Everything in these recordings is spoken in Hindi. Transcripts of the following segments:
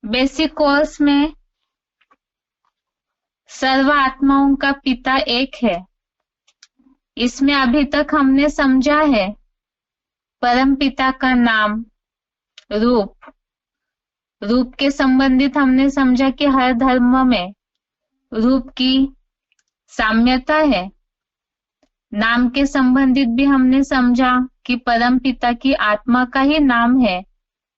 बेसिक कोर्स में सर्व आत्माओं का पिता एक है। इसमें अभी तक हमने समझा है परम पिता का नाम, रूप। रूप के संबंधित हमने समझा कि हर धर्म में रूप की साम्यता है। नाम के संबंधित भी हमने समझा कि परम पिता की आत्मा का ही नाम है।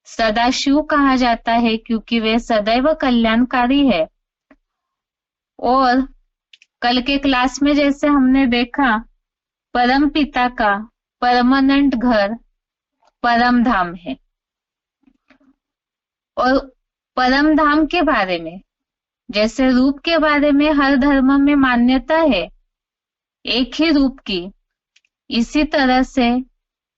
सदाशिव कहा जाता है क्योंकि वे सदैव कल्याणकारी है। और कल के क्लास में जैसे हमने देखा, परम पिता का परमानेंट घर परम धाम है। और परम धाम के बारे में, जैसे रूप के बारे में हर धर्म में मान्यता है एक ही रूप की, इसी तरह से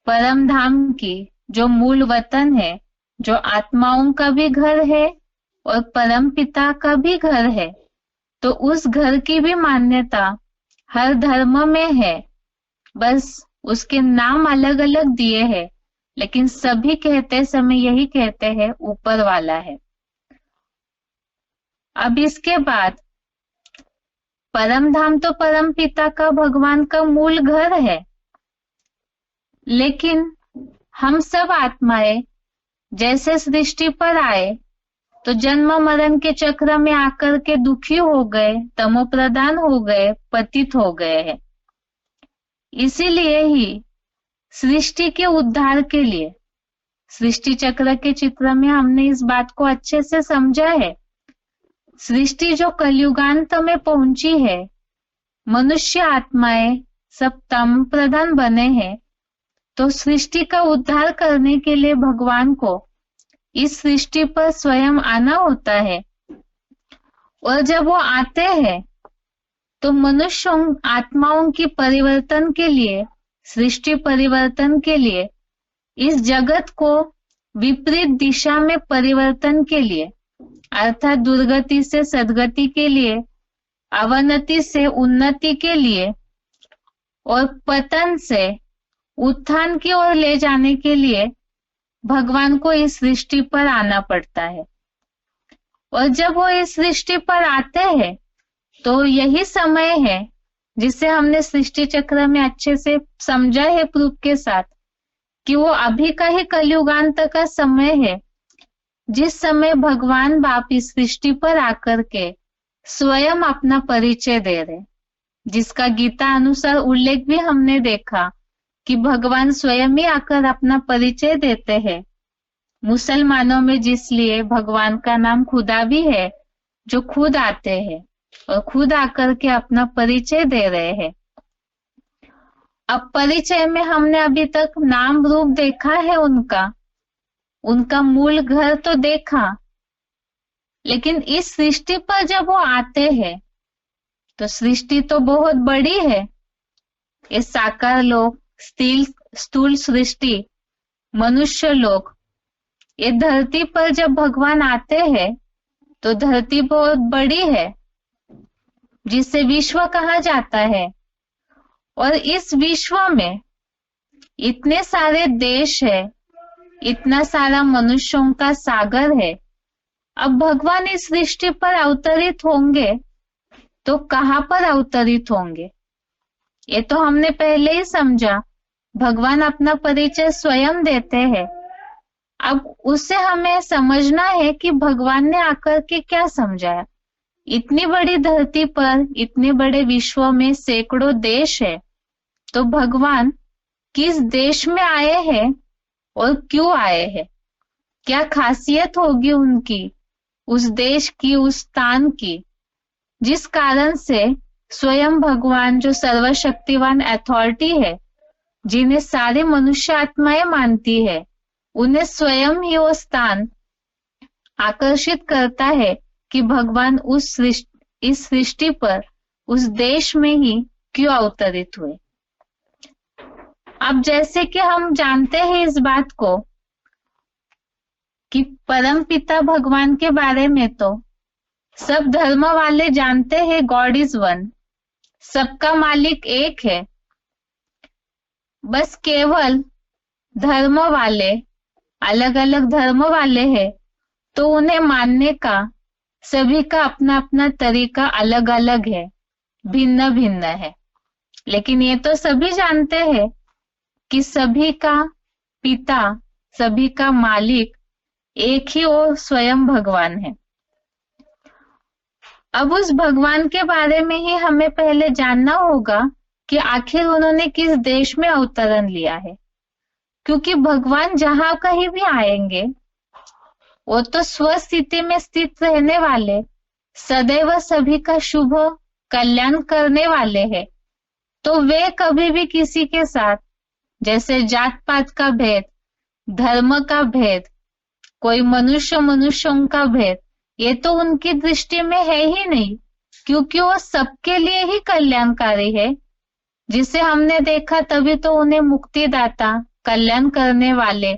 परम धाम की जो मूल वतन है, जो आत्माओं का भी घर है और परम पिता का भी घर है, तो उस घर की भी मान्यता हर धर्म में है। बस उसके नाम अलग अलग दिए हैं, लेकिन सभी कहते समय यही कहते हैं ऊपर वाला है। अब इसके बाद परम धाम तो परम पिता का, भगवान का मूल घर है। लेकिन हम सब आत्माएं जैसे सृष्टि पर आए तो जन्म मरण के चक्र में आकर के दुखी हो गए, तमोप्रधान हो गए, पतित हो गए हैं। इसीलिए ही सृष्टि के उद्धार के लिए सृष्टि चक्र के चित्र में हमने इस बात को अच्छे से समझा है। सृष्टि जो कलयुगांत में पहुंची है, मनुष्य आत्माएं सब तम प्रधान बने हैं, तो सृष्टि का उद्धार करने के लिए भगवान को इस सृष्टि पर स्वयं आना होता है। और जब वो आते हैं तो मनुष्य आत्माओं की परिवर्तन के लिए, सृष्टि परिवर्तन के लिए, इस जगत को विपरीत दिशा में परिवर्तन के लिए, अर्थात दुर्गति से सद्गति के लिए, अवनति से उन्नति के लिए और पतन से उत्थान की ओर ले जाने के लिए भगवान को इस सृष्टि पर आना पड़ता है। और जब वो इस सृष्टि पर आते हैं तो यही समय है जिसे हमने सृष्टि चक्र में अच्छे से समझा है प्रूफ के साथ, कि वो अभी का ही कलयुगांत का समय है, जिस समय भगवान बाप इस सृष्टि पर आकर के स्वयं अपना परिचय दे रहे, जिसका गीता अनुसार उल्लेख भी हमने देखा कि भगवान स्वयं ही आकर अपना परिचय देते हैं। मुसलमानों में जिसलिए भगवान का नाम खुदा भी है, जो खुद आते हैं और खुद आकर के अपना परिचय दे रहे हैं। अब परिचय में हमने अभी तक नाम रूप देखा है, उनका मूल घर तो देखा, लेकिन इस सृष्टि पर जब वो आते हैं तो सृष्टि तो बहुत बड़ी है। ये साकार लोक, स्थूल सृष्टि, मनुष्य लोक, ये धरती पर जब भगवान आते हैं तो धरती बहुत बड़ी है, जिसे विश्व कहा जाता है। और इस विश्व में इतने सारे देश है, इतना सारा मनुष्यों का सागर है। अब भगवान इस सृष्टि पर अवतरित होंगे तो कहाँ पर अवतरित होंगे? ये तो हमने पहले ही समझा, भगवान अपना परिचय स्वयं देते हैं। अब उससे हमें समझना है कि भगवान ने आकर के क्या समझाया। इतनी बड़ी धरती पर, इतने बड़े विश्व में सैकड़ों देश है, तो भगवान किस देश में आए हैं और क्यों आए हैं? क्या खासियत होगी उनकी, उस देश की, उस स्थान की, जिस कारण से स्वयं भगवान जो सर्वशक्तिवान अथॉरिटी है, जिन्हें सारे मनुष्य आत्माएं मानती है, उन्हें स्वयं ही वो स्थान आकर्षित करता है कि भगवान इस सृष्टि पर, उस देश में ही क्यों अवतरित हुए। अब जैसे कि हम जानते हैं इस बात को कि परम पिता भगवान के बारे में तो सब धर्म वाले जानते हैं, गॉड इज वन, सबका मालिक एक है। बस केवल धर्म वाले, अलग अलग धर्म वाले हैं, तो उन्हें मानने का सभी का अपना अपना तरीका अलग अलग है, भिन्न भिन्न है। लेकिन ये तो सभी जानते हैं कि सभी का पिता, सभी का मालिक एक ही और स्वयं भगवान है। अब उस भगवान के बारे में ही हमें पहले जानना होगा कि आखिर उन्होंने किस देश में अवतरण लिया है। क्योंकि भगवान जहां कहीं भी आएंगे वो तो स्वस्थिति में स्थित रहने वाले, सदैव सभी का शुभ कल्याण करने वाले हैं। तो वे कभी भी किसी के साथ जैसे जात पात का भेद, धर्म का भेद, कोई मनुष्य मनुष्यों का भेद, ये तो उनकी दृष्टि में है ही नहीं। क्योंकि वो सबके लिए ही कल्याणकारी है। जिसे हमने देखा तभी तो उन्हें मुक्तिदाता, कल्याण करने वाले,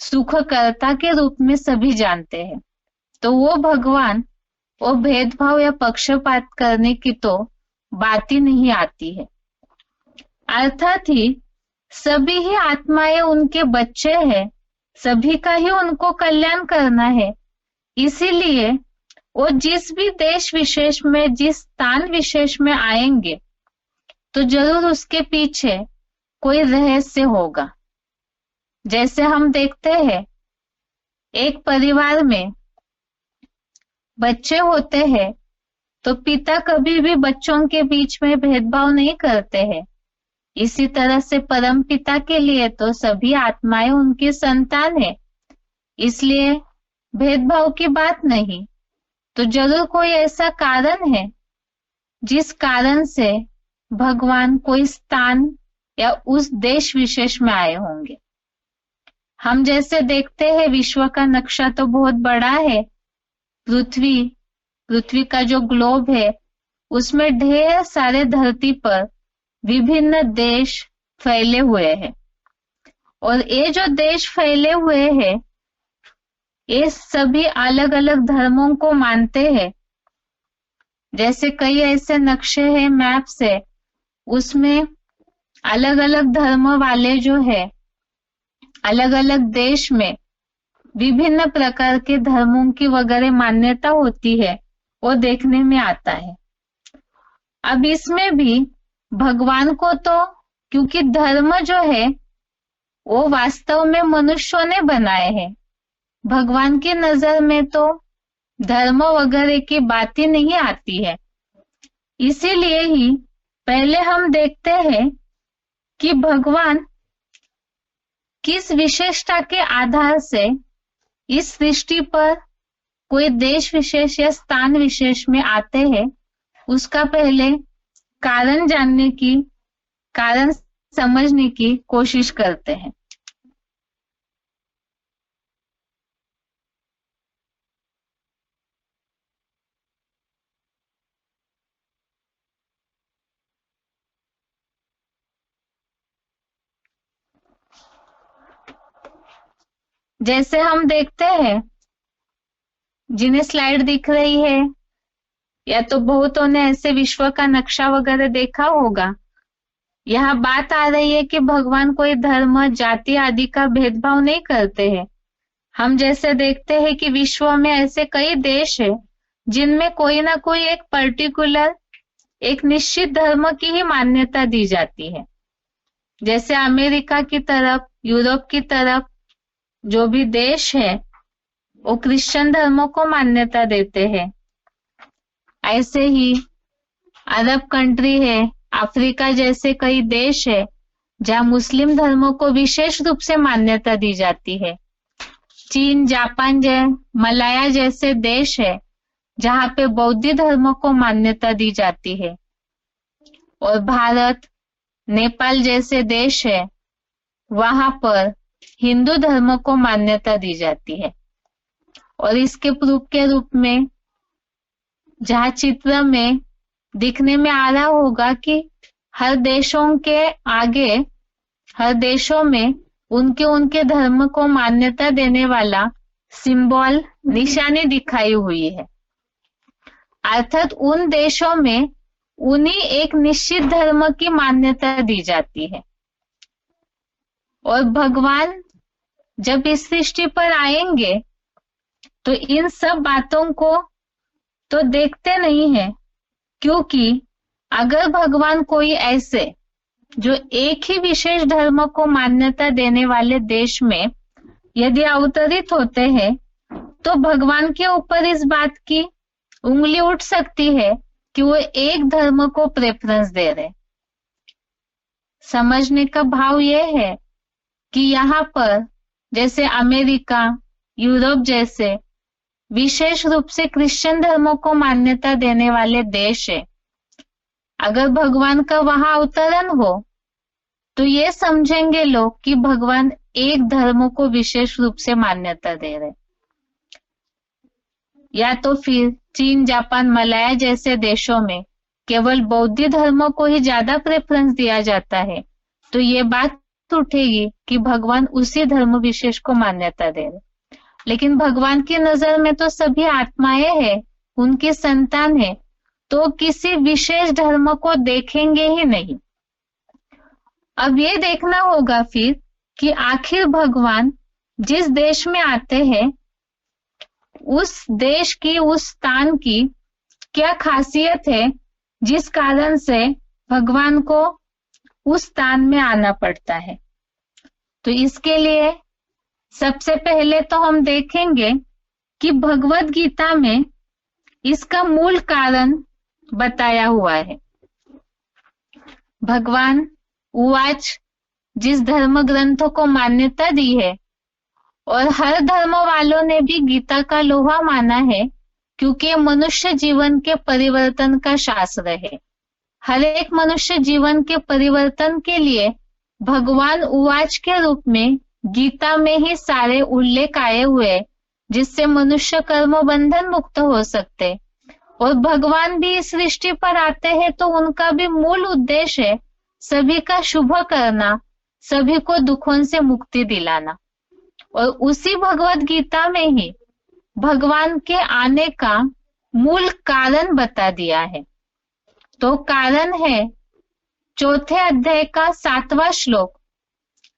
सुखकर्ता के रूप में सभी जानते हैं। तो वो भगवान वो भेदभाव या पक्षपात करने की तो बात ही नहीं आती है। अर्थात ही सभी ही आत्माएं उनके बच्चे हैं, सभी का ही उनको कल्याण करना है। इसीलिए वो जिस भी देश विशेष में, जिस स्थान विशेष में आएंगे तो जरूर उसके पीछे कोई रहस्य होगा। जैसे हम देखते हैं एक परिवार में बच्चे होते हैं तो पिता कभी भी बच्चों के बीच में भेदभाव नहीं करते हैं। इसी तरह से परम पिता के लिए तो सभी आत्माएं उनकी संतान है, इसलिए भेदभाव की बात नहीं। तो जरूर कोई ऐसा कारण है जिस कारण से भगवान कोई स्थान या उस देश विशेष में आए होंगे। हम जैसे देखते हैं विश्व का नक्शा तो बहुत बड़ा है। पृथ्वी का जो ग्लोब है उसमें ढेर सारे धरती पर विभिन्न देश फैले हुए हैं। और ये जो देश फैले हुए हैं ये सभी अलग अलग धर्मों को मानते हैं। जैसे कई ऐसे नक्शे हैं, मैप्स है, उसमें अलग अलग धर्म वाले जो है अलग अलग देश में विभिन्न प्रकार के धर्मों की वगैरह मान्यता होती है, वो देखने में आता है। अब इसमें भी भगवान को तो, क्योंकि धर्म जो है वो वास्तव में मनुष्यों ने बनाए हैं, भगवान की नजर में तो धर्म वगैरह की बात ही नहीं आती है। इसीलिए ही पहले हम देखते हैं कि भगवान किस विशेषता के आधार से इस सृष्टि पर कोई देश विशेष या स्थान विशेष में आते हैं, उसका पहले कारण जानने की, कारण समझने की कोशिश करते हैं। जैसे हम देखते हैं, जिन्हें स्लाइड दिख रही है या तो बहुतों ने ऐसे विश्व का नक्शा वगैरह देखा होगा, यहाँ बात आ रही है कि भगवान कोई धर्म, जाति आदि का भेदभाव नहीं करते हैं। हम जैसे देखते हैं कि विश्व में ऐसे कई देश है जिनमें कोई ना कोई एक पर्टिकुलर, एक निश्चित धर्म की ही मान्यता दी जाती है। जैसे अमेरिका की तरफ, यूरोप की तरफ जो भी देश है वो क्रिश्चियन धर्मों को मान्यता देते हैं। ऐसे ही अरब कंट्री है, अफ्रीका जैसे कई देश है जहां मुस्लिम धर्मों को विशेष रूप से मान्यता दी जाती है। चीन, जापान, मलाया जैसे देश है जहां पे बौद्ध धर्मों को मान्यता दी जाती है। और भारत, नेपाल जैसे देश है वहां पर हिंदू धर्म को मान्यता दी जाती है। और इसके प्रूफ के रूप में जहां चित्र में दिखने में आ रहा होगा कि हर देशों के आगे, हर देशों में उनके उनके धर्म को मान्यता देने वाला सिंबल, निशानी दिखाई हुई है। अर्थात उन देशों में उन्हीं एक निश्चित धर्म की मान्यता दी जाती है। और भगवान जब इस सृष्टि पर आएंगे तो इन सब बातों को तो देखते नहीं है, क्योंकि अगर भगवान कोई ऐसे जो एक ही विशेष धर्म को मान्यता देने वाले देश में यदि अवतरित होते हैं, तो भगवान के ऊपर इस बात की उंगली उठ सकती है कि वो एक धर्म को प्रेफरेंस दे रहे। समझने का भाव यह है कि यहाँ पर जैसे अमेरिका, यूरोप जैसे विशेष रूप से क्रिश्चियन धर्मों को मान्यता देने वाले देश है, अगर भगवान का वहां अवतरण हो तो ये समझेंगे लोग कि भगवान एक धर्म को विशेष रूप से मान्यता दे रहे। या तो फिर चीन, जापान, मलाया जैसे देशों में केवल बौद्ध धर्मों को ही ज्यादा प्रेफरेंस दिया जाता है, तो ये बात उठेगी कि भगवान उसी धर्म विशेष को मान्यता दे रहे। लेकिन भगवान की नजर में तो सभी आत्माएं हैं, उनकी संतान है, तो किसी विशेष धर्म को देखेंगे ही नहीं। अब ये देखना होगा फिर कि आखिर भगवान जिस देश में आते हैं उस देश की, उस स्थान की क्या खासियत है जिस कारण से भगवान को उस स्थान में आना पड़ता है। तो इसके लिए सबसे पहले तो हम देखेंगे कि भगवत गीता में इसका मूल कारण बताया हुआ है। भगवान उवाच जिस धर्म ग्रंथों को मान्यता दी है, और हर धर्म वालों ने भी गीता का लोहा माना है, क्योंकि ये मनुष्य जीवन के परिवर्तन का शास्त्र है। हर एक मनुष्य जीवन के परिवर्तन के लिए भगवान उवाच के रूप में गीता में ही सारे उल्लेख आए हुए, जिससे मनुष्य कर्म बंधन मुक्त हो सकते। और भगवान भी इस सृष्टि पर आते हैं तो उनका भी मूल उद्देश्य है सभी का शुभ करना, सभी को दुखों से मुक्ति दिलाना। और उसी भगवत गीता में ही भगवान के आने का मूल कारण बता दिया है। तो कारण है चौथे अध्याय का 7वां श्लोक,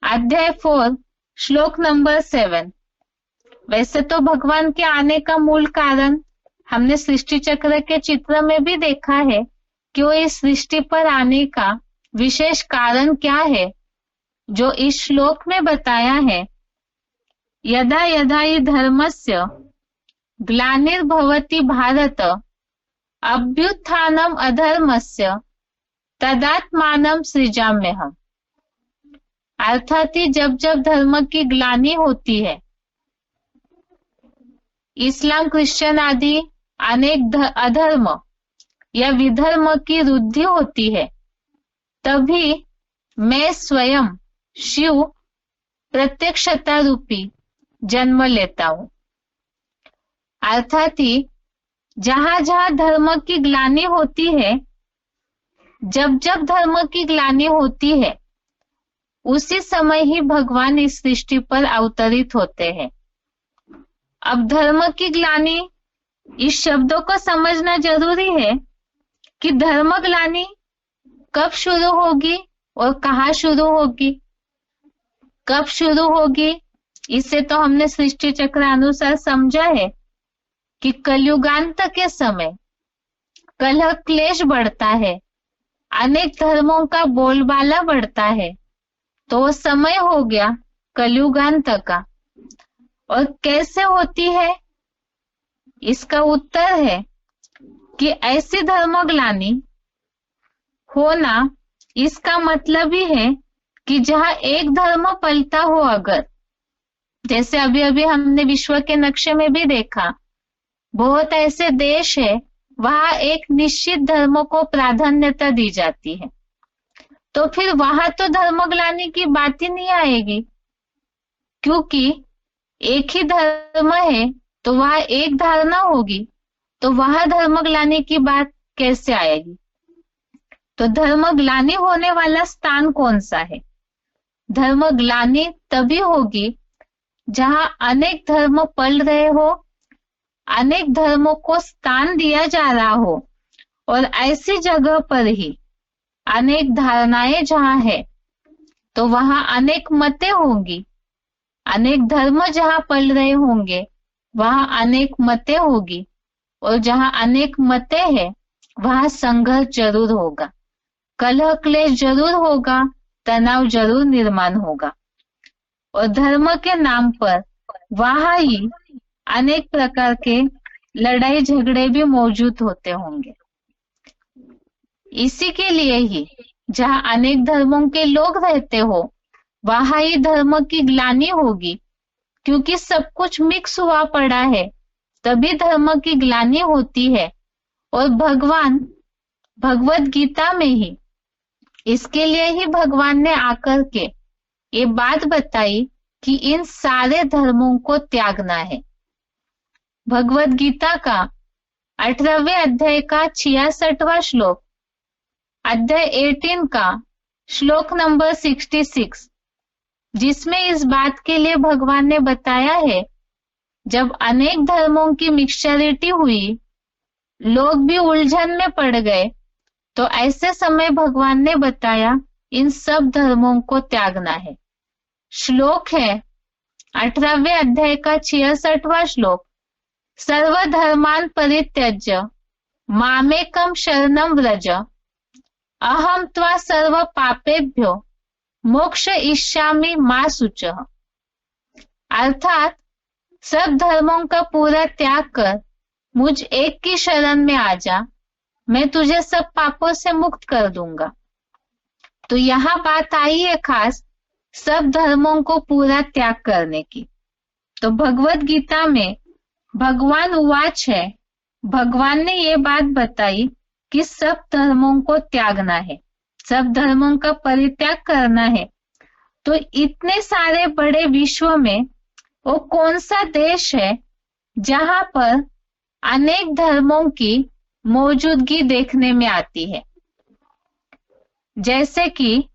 अध्याय 4 श्लोक नंबर 7। वैसे तो भगवान के आने का मूल कारण हमने सृष्टि चक्र के चित्र में भी देखा है कि वो इस सृष्टि पर आने का विशेष कारण क्या है, जो इस श्लोक में बताया है। यदा यदा हि धर्मस्य ग्लानिर्भवति भारत अभ्युत्थानम अधर्मस्य तदात्मानं सृजाम्यहम्। अर्थात जब जब धर्म की ग्लानि होती है, इस्लाम, क्रिश्चियन आदि अनेक अधर्म या विधर्म की वृद्धि होती है, तभी मैं स्वयं शिव प्रत्यक्षता रूपी जन्म लेता हूं। अर्थात जहां जहां धर्म की ग्लानि होती है, जब जब धर्म की ग्लानि होती है, उसी समय ही भगवान इस सृष्टि पर अवतरित होते हैं। अब धर्म की ग्लानि, इस शब्दों को समझना जरूरी है कि धर्म ग्लानि कब शुरू होगी और कहाँ शुरू होगी। कब शुरू होगी इसे तो हमने सृष्टि चक्र अनुसार समझा है कि कलयुगांत के समय कलह क्लेश बढ़ता है, अनेक धर्मों का बोलबाला बढ़ता है, तो वो समय हो गया कलयुगांत का। और कैसे होती है, इसका उत्तर है कि ऐसी धर्मग्लानि होना, इसका मतलब ही है कि जहां एक धर्म पलता हो, अगर जैसे अभी अभी हमने विश्व के नक्शे में भी देखा, बहुत ऐसे देश है वहां एक निश्चित धर्म को प्राधान्यता दी जाती है, तो फिर वहां तो धर्मग्लानि की बात ही नहीं आएगी, क्योंकि एक ही धर्म है तो वहां एक धारणा होगी, तो वहां धर्मग्लानि की बात कैसे आएगी। तो धर्मग्लानि होने वाला स्थान कौन सा है? धर्मग्लानि तभी होगी जहां अनेक धर्म पल रहे हो, अनेक धर्मों को स्थान दिया जा रहा हो, और ऐसी जगह पर ही अनेक धारणाएं जहां है तो वहां अनेक मतें होंगी। अनेक धर्म जहां पल रहे होंगे वहां अनेक मतें होगी, और जहां अनेक मतें हैं वहां संघर्ष जरूर होगा, कलह क्लेश जरूर होगा, तनाव जरूर निर्माण होगा। और धर्म के नाम पर वहां ही अनेक प्रकार के लड़ाई झगड़े भी मौजूद होते होंगे। इसी के लिए ही जहां अनेक धर्मों के लोग रहते हो वहां ही धर्म की ग्लानि होगी, क्योंकि सब कुछ मिक्स हुआ पड़ा है, तभी धर्म की ग्लानि होती है। और भगवान भगवत गीता में ही इसके लिए ही भगवान ने आकर के ये बात बताई कि इन सारे धर्मों को त्यागना है। भगवत गीता का 18वें अध्याय का 66वां श्लोक, अध्याय 18 का श्लोक नंबर 66, जिसमें इस बात के लिए भगवान ने बताया है, जब अनेक धर्मों की मिक्सचरिटी हुई, लोग भी उलझन में पड़ गए, तो ऐसे समय भगवान ने बताया इन सब धर्मों को त्यागना है। श्लोक है 18वें अध्याय का 66वां श्लोक, सर्वधर्मान परित्यज्य मामेकम शरणम व्रज अहम त्वा सर्व पापेभ्यो मोक्ष इष्यामि मा शुचः। अर्थात सब धर्मों का पूरा त्याग कर मुझ एक की शरण में आ जा, मैं तुझे सब पापों से मुक्त कर दूंगा। तो यहाँ बात आई है खास सब धर्मों को पूरा त्याग करने की। तो भगवत गीता में भगवान उवाच है, भगवान ने ये बात बताई कि सब धर्मों को त्यागना है, सब धर्मों का परित्याग करना है। तो इतने सारे बड़े विश्व में वो कौन सा देश है जहां पर अनेक धर्मों की मौजूदगी देखने में आती है? जैसे कि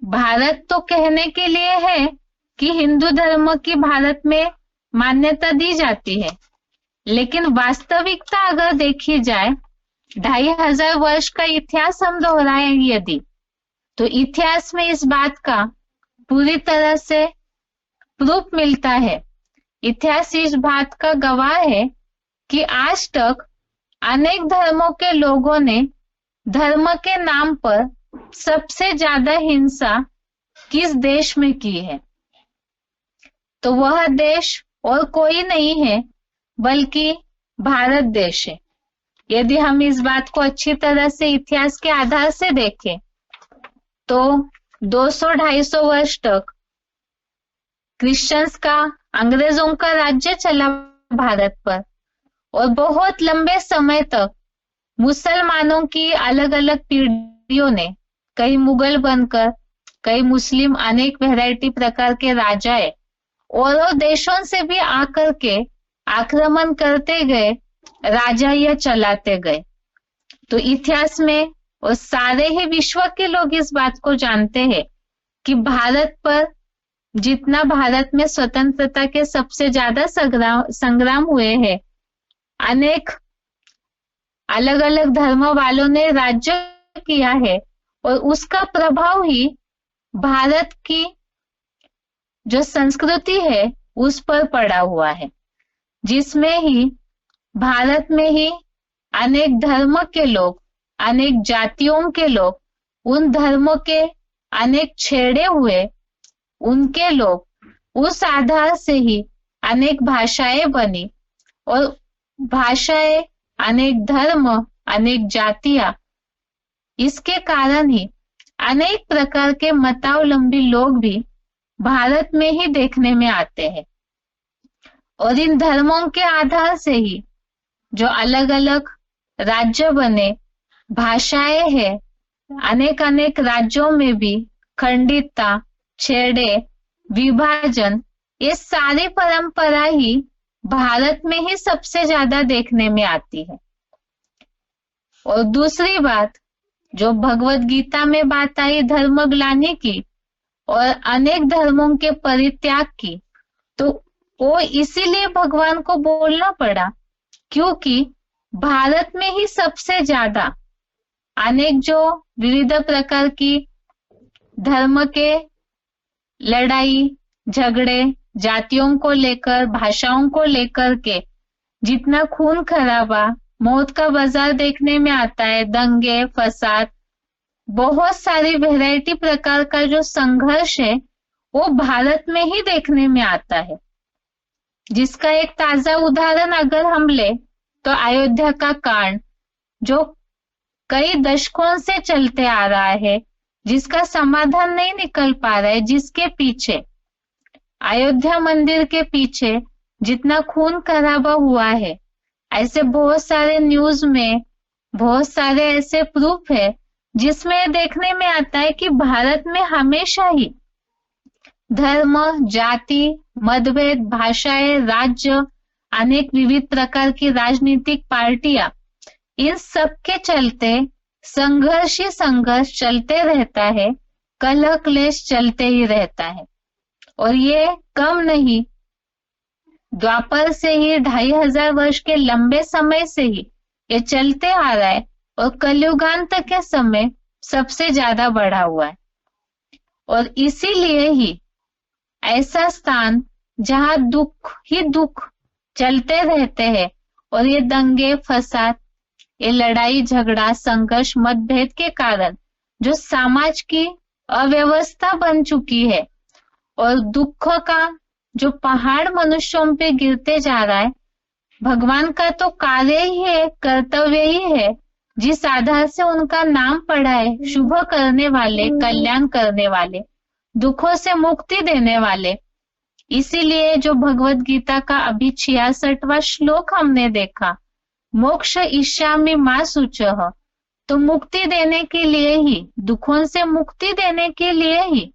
भारत तो कहने के लिए है कि हिंदू धर्म की भारत में मान्यता दी जाती है, लेकिन वास्तविकता अगर देखी जाए, 2500 वर्ष का इतिहास हम दोहराएं यदि, तो इतिहास में इस बात का पूरी तरह से प्रूफ मिलता है। इतिहास इस बात का गवाह है कि आज तक अनेक धर्मों के लोगों ने धर्म के नाम पर सबसे ज्यादा हिंसा किस देश में की है, तो वह देश और कोई नहीं है बल्कि भारत देश है। यदि हम इस बात को अच्छी तरह से इतिहास के आधार से देखें तो 200-250 वर्ष तक क्रिश्चियंस का, अंग्रेजों का राज्य चला भारत पर, और बहुत लंबे समय तक मुसलमानों की अलग अलग पीढ़ियों ने, कई मुगल बनकर, कई मुस्लिम, अनेक वैरायटी प्रकार के राजाए और देशों से भी आकर के आक्रमण करते गए, राजा यह चलाते गए। तो इतिहास में और सारे ही विश्व के लोग इस बात को जानते हैं कि भारत पर जितना भारत में स्वतंत्रता के सबसे ज्यादा संग्राम हुए हैं, अनेक अलग अलग धर्म वालों ने राज्य किया है, और उसका प्रभाव ही भारत की जो संस्कृति है उस पर पड़ा हुआ है, जिसमें ही भारत में ही अनेक धर्म के लोग, अनेक जातियों के लोग, उन धर्मों के अनेक छेड़े हुए उनके लोग, उस आधार से ही अनेक भाषाएं बनी, और भाषाएं, अनेक धर्म, अनेक जातियां, इसके कारण ही अनेक प्रकार के मतावलंबी लोग भी भारत में ही देखने में आते हैं। और इन धर्मों के आधार से ही जो अलग अलग राज्य बने, भाषाएं हैं, अनेक अनेक राज्यों में भी खंडितता, छेड़े, विभाजन, ये सारी परंपरा ही भारत में ही सबसे ज्यादा देखने में आती है। और दूसरी बात, जो भगवत गीता में बात आई धर्म ग्लानि की और अनेक धर्मों के परित्याग की, तो वो इसीलिए भगवान को बोलना पड़ा क्योंकि भारत में ही सबसे ज्यादा अनेक जो विविध प्रकार की धर्म के लड़ाई झगड़े जातियों को लेकर, भाषाओं को लेकर के जितना खून खराबा, मौत का बाजार देखने में आता है, दंगे फसाद, बहुत सारी वैरायटी प्रकार का जो संघर्ष है वो भारत में ही देखने में आता है। जिसका एक ताजा उदाहरण अगर हम ले तो अयोध्या का कांड, जो कई दशकों से चलते आ रहा है, जिसका समाधान नहीं निकल पा रहा है, जिसके पीछे, अयोध्या मंदिर के पीछे जितना खून खराबा हुआ है, ऐसे बहुत सारे न्यूज में बहुत सारे ऐसे प्रूफ है जिसमें देखने में आता है कि भारत में हमेशा ही धर्म, जाति, मतभेद, भाषाएं, राज्य, अनेक विविध प्रकार की राजनीतिक पार्टियां, इन सब के चलते संघर्ष ही संघर्ष चलते रहता है, कलह क्लेश चलते ही रहता है। और ये कम नहीं, द्वापर से ही 2500 वर्ष के लंबे समय से ही ये चलते आ रहा है और कलयुगांत के समय सबसे ज्यादा बढ़ा हुआ है। और इसीलिए ही ऐसा स्थान जहां दुख ही दुख चलते रहते हैं और ये दंगे फसाद, ये लड़ाई झगड़ा, संघर्ष, मतभेद के कारण जो समाज की अव्यवस्था बन चुकी है और दुख का जो पहाड़ मनुष्यों पे गिरते जा रहा है, भगवान का तो कार्य ही है, कर्तव्य ही है, जिस आधार से उनका नाम पड़ा है, शुभ करने वाले, कल्याण करने वाले, दुखों से मुक्ति देने वाले। इसीलिए जो भगवत गीता का अभी 66वां श्लोक हमने देखा, मोक्ष इष्यामि मा शुचः, तो मुक्ति देने के लिए ही, दुखों से मुक्ति देने के लिए ही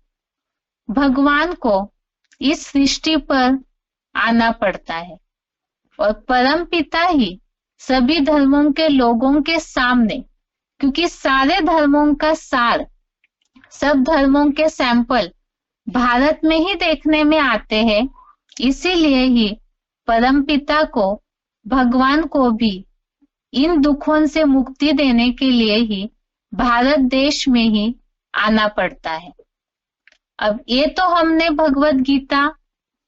भगवान को इस सृष्टि पर आना पड़ता है। और परम पिता ही सभी धर्मों के लोगों के सामने, क्योंकि सारे धर्मों का सार, सब धर्मों के सैंपल भारत में ही देखने में आते हैं, इसीलिए ही परम पिता को, भगवान को भी इन दुखों से मुक्ति देने के लिए ही भारत देश में ही आना पड़ता है। अब ये तो हमने भगवत गीता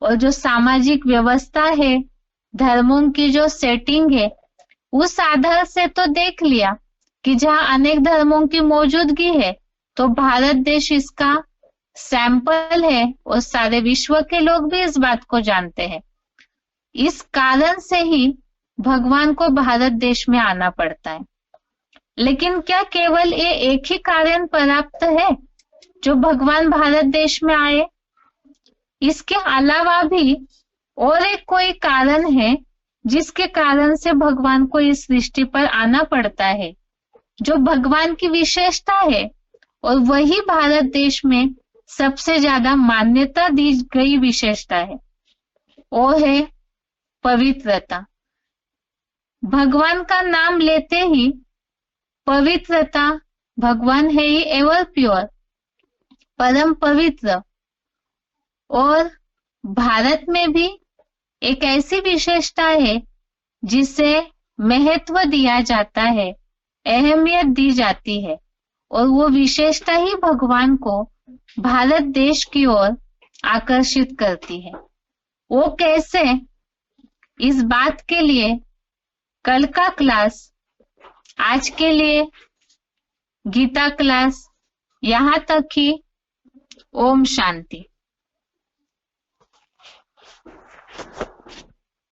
और जो सामाजिक व्यवस्था है, धर्मों की जो सेटिंग है, उस आधार से तो देख लिया कि जहां अनेक धर्मों की मौजूदगी है तो भारत देश इसका सैंपल है और सारे विश्व के लोग भी इस बात को जानते हैं। इस कारण से ही भगवान को भारत देश में आना पड़ता है। लेकिन क्या केवल ये एक ही कारण पर्याप्त है जो भगवान भारत देश में आए? इसके अलावा भी और एक कोई कारण है जिसके कारण से भगवान को इस सृष्टि पर आना पड़ता है, जो भगवान की विशेषता है, और वही भारत देश में सबसे ज्यादा मान्यता दी गई विशेषता है, वो है पवित्रता। भगवान का नाम लेते ही पवित्रता, भगवान है ही एवर प्योर, परम पवित्र। और भारत में भी एक ऐसी विशेषता है जिसे महत्व दिया जाता है, अहमियत दी जाती है, और वो विशेषता ही भगवान को भारत देश की ओर आकर्षित करती है। वो कैसे, इस बात के लिए कल का क्लास, आज के लिए गीता क्लास यहाँ तक ही। ओम शांति।